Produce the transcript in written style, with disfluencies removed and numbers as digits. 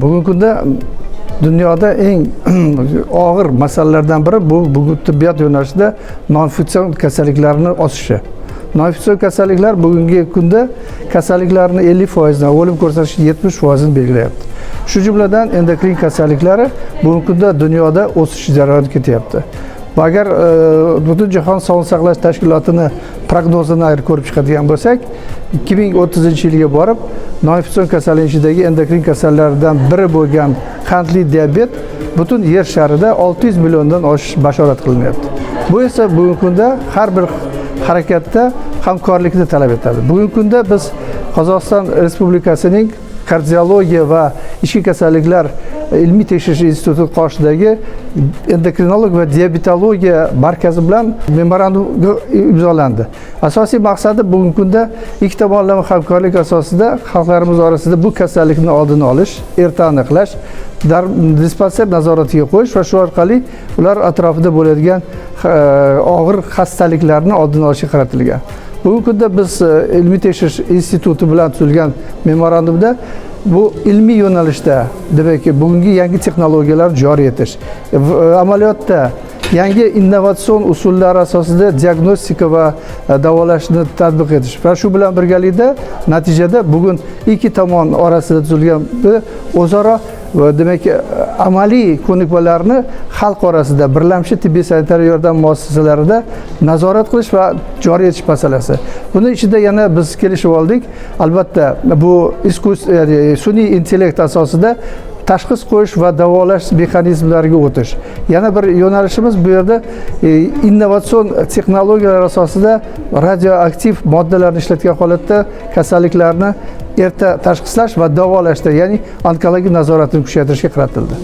Bugungi kunda dunyoda eng og'ir masalalardan biri bu tibbiyot yo'nalishida noinfeksion kasalliklarning o'sishi. Noinfeksion kasalliklar bugungi kunda kasalliklarning 50%dan, o'lim ko'rsatishi 70%ni belgilayapti. Shu jumladan endokrin kasalliklari bugungi kunda dunyoda o'sish jarayonida ketyapti. Agar butun jahon sog'liqni saqlash tashkilotini prognozini ko'rib chiqadigan bo'lsak, 2030-yilga borib noinfeksion kasalliklar ichidagi endokrin kasallardan biri bo'lgan qandli diabet butun yer sharida 600 milliondan oshish bashorat qilinyapti. Bu esa bugungi kunda har bir harakatda hamkorlikni talab etadi. Bugungi kunda biz Qozog'iston Respublikasining kardiologiya va ichki kasalliklar ilmiy tekshirish instituti qoshidagi endokrinolog va diabetologiya markazi bilan memorandum imzolandi. Asosiy maqsadi bugungi kunda ikki tomonlama hamkorlik asosida xalqlarimiz orasida bu kasallikni oldini olish, erta aniqlash, dispanser nazoratiga qo'yish va shu orqali ular atrofida bo'ladigan og'ir xastaliklarni oldini olishga qaratilgan. Bugungi kunda biz ilmiy tekshirish instituti bilan tuzilgan memorandumda bu ilmiy yo'nalishda, demakki, bugungi yangi texnologiyalar joriy etish, amaliyotda yangi innovatsion usullar asosida diagnostika va davolashni tatbiq etish va shu bilan birgalikda natijada bugun ikki tomon orasida tuzilgan o'zaro demak amaliy ko'nikmalarni xalq orasida birlamchi tibbiy sanitariya yordam muassasalarida nazorat qilish va joriy etish masalasi. Buni ichida yana biz kelishib oldik. Albatta bu sun'iy intellekt asosida tashxis qo'yish va davolash mexanizmlariga o'tish. Yana bir yo'nalishimiz bu yerda innovatsion texnologiyalar asosida radioaktiv moddalarni ishlatgan holatda kasalliklarni erta tashxislash va davolashda, ya'ni onkologik nazoratni kuchaytirishga qaratildi.